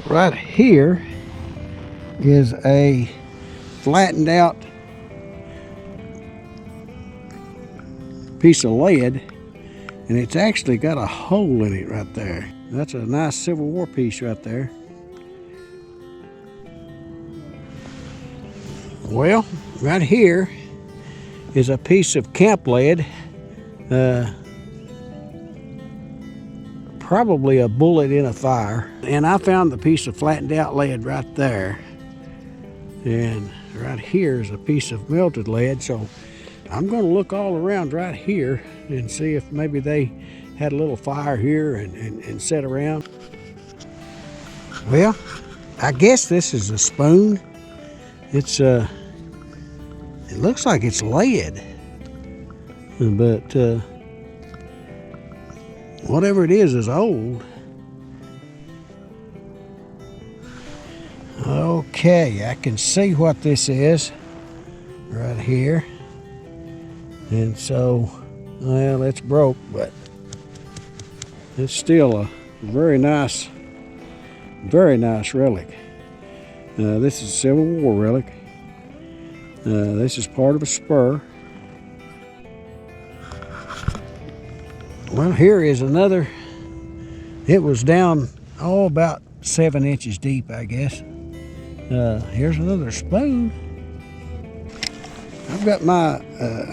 Right here is a flattened out piece of lead, and it's actually got a hole in it right there. That's a nice Civil War piece right there. Well, right here is a piece of camp lead, probably a bullet in a fire. And I found the piece of flattened out lead right there. And right here is a piece of melted lead. So I'm going to look all around right here and see if maybe they had a little fire here and set around. Well, I guess this is a spoon. It's it looks like it's lead, but whatever it is old. Okay, I can see what this is right here. And so, well, it's broke, but it's still a very nice relic. This is a Civil War relic. This is part of a spur. Well, here is another. It was down, about 7 inches deep, I guess. Here's another spoon. I've got my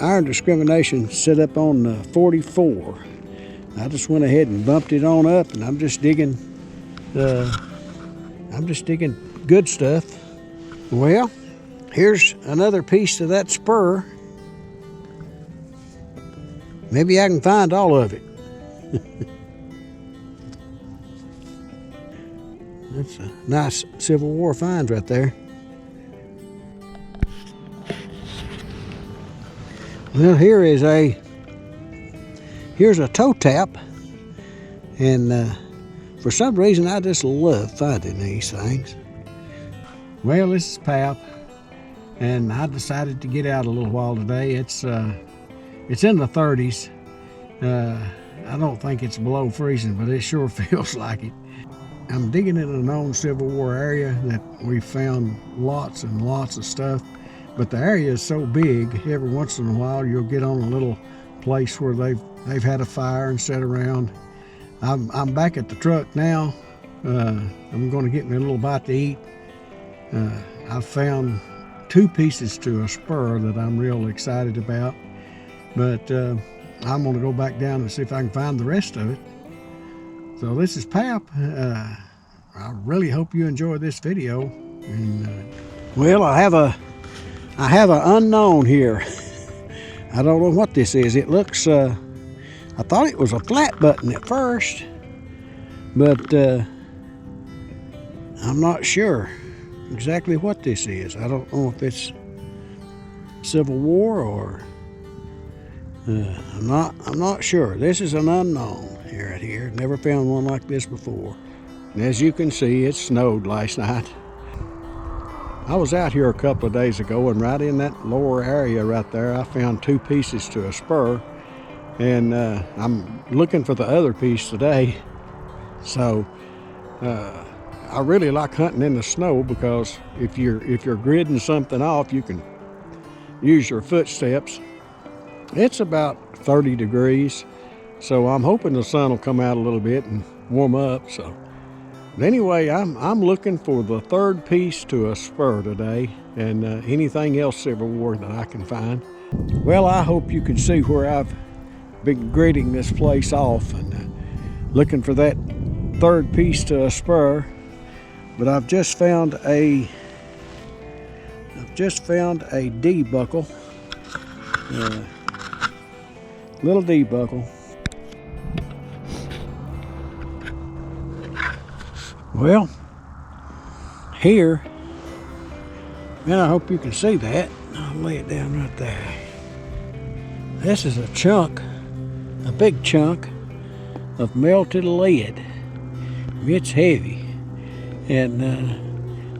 iron discrimination set up on 44. I just went ahead and bumped it on up, and I'm just digging good stuff. Well, here's another piece of that spur. Maybe I can find all of it. That's a nice Civil War find right there. Well, here's a toe tap, and for some reason I just love finding these things. Well, this is Pap, and I decided to get out a little while today. It's in the 30s. I don't think it's below freezing, but it sure feels like it. I'm digging in a known Civil War area that we found lots and lots of stuff, but the area is so big, every once in a while you'll get on a little place where they've had a fire and sat around. I'm back at the truck now. I'm going to get me a little bite to eat. I found 2 pieces to a spur that I'm real excited about, but I'm going to go back down and see if I can find the rest of it. So this is Pap. I really hope you enjoy this video. And well, I have an unknown here. I don't know what this is. It looks. I thought it was a flat button at first, but I'm not sure exactly what this is. I don't know if it's Civil War or I'm not sure. This is an unknown right here. Never found one like this before. And as you can see, it snowed last night. I was out here a couple of days ago, and right in that lower area right there, I found 2 pieces to a spur, and I'm looking for the other piece today. So I really like hunting in the snow, because if you're gridding something off, you can use your footsteps. It's about 30 degrees, so I'm hoping the sun will come out a little bit and warm up. So but anyway, I'm looking for the 3rd piece to a spur today, and anything else Civil War that I can find. Well, I hope you can see where I've been gridding this place off and looking for that 3rd piece to a spur. But I've just found a D buckle, little D buckle. Well, here, and I hope you can see that. I'll lay it down right there. This is a big chunk of melted lead. It's heavy, and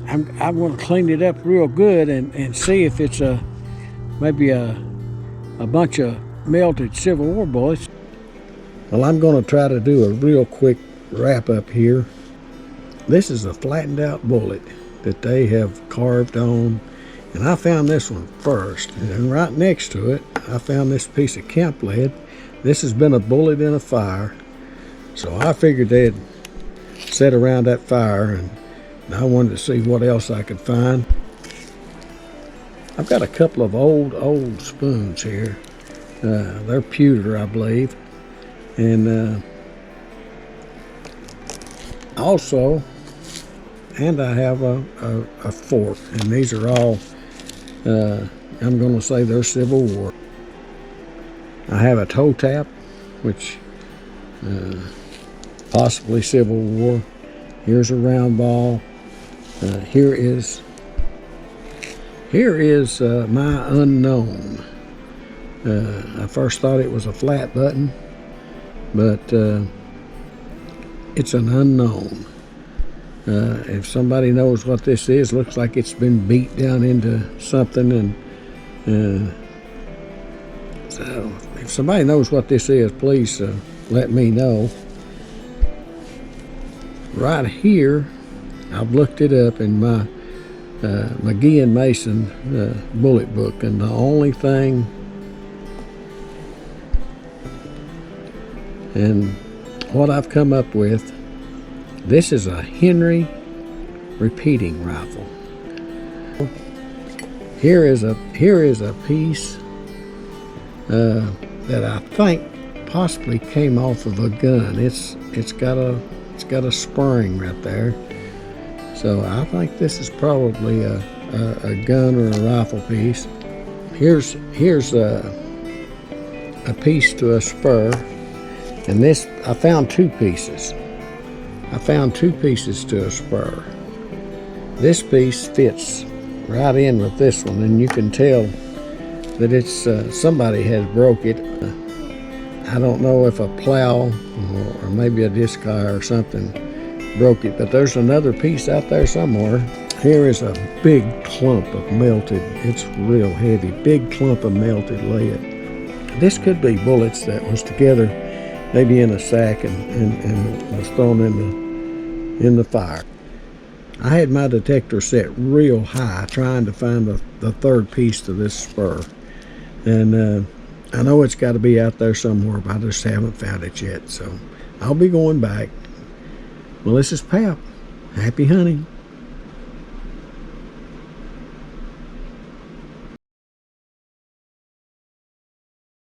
I'm going to clean it up real good and see if it's maybe a bunch of melted Civil War bullets. Well, I'm going to try to do a real quick wrap up here. This is a flattened out bullet that they have carved on. And I found this one first. And right next to it, I found this piece of camp lead. This has been a bullet in a fire. So I figured they'd sit around that fire, and I wanted to see what else I could find. I've got a couple of old spoons here. They're pewter, I believe. And also, and I have a fork, and these are all, I'm going to say they're Civil War. I have a toe tap, which possibly Civil War. Here's a round ball. Here is my unknown. I first thought it was a flat button, but it's an unknown. If somebody knows what this is, looks like it's been beat down into something, and so if somebody knows what this is, please let me know. Right here, I've looked it up in my McGee and Mason bullet book, and the only thing, and what I've come up with, this is a Henry repeating rifle. Here is a piece that I think possibly came off of a gun. It's got a spring right there. So I think this is probably a gun or a rifle piece. Here's a piece to a spur, and this, I found two pieces. I found two pieces to a spur. This piece fits right in with this one, and you can tell that it's somebody has broke it. I don't know if a plow or maybe a disc tire or something broke it, but there's another piece out there somewhere. Here is a big clump of melted, it's real heavy, big clump of melted lead. This could be bullets that was together maybe in a sack and was thrown in the fire. I had my detector set real high trying to find the third piece to this spur. And I know it's got to be out there somewhere, but I just haven't found it yet. So I'll be going back. Well, this is Pap. Happy hunting.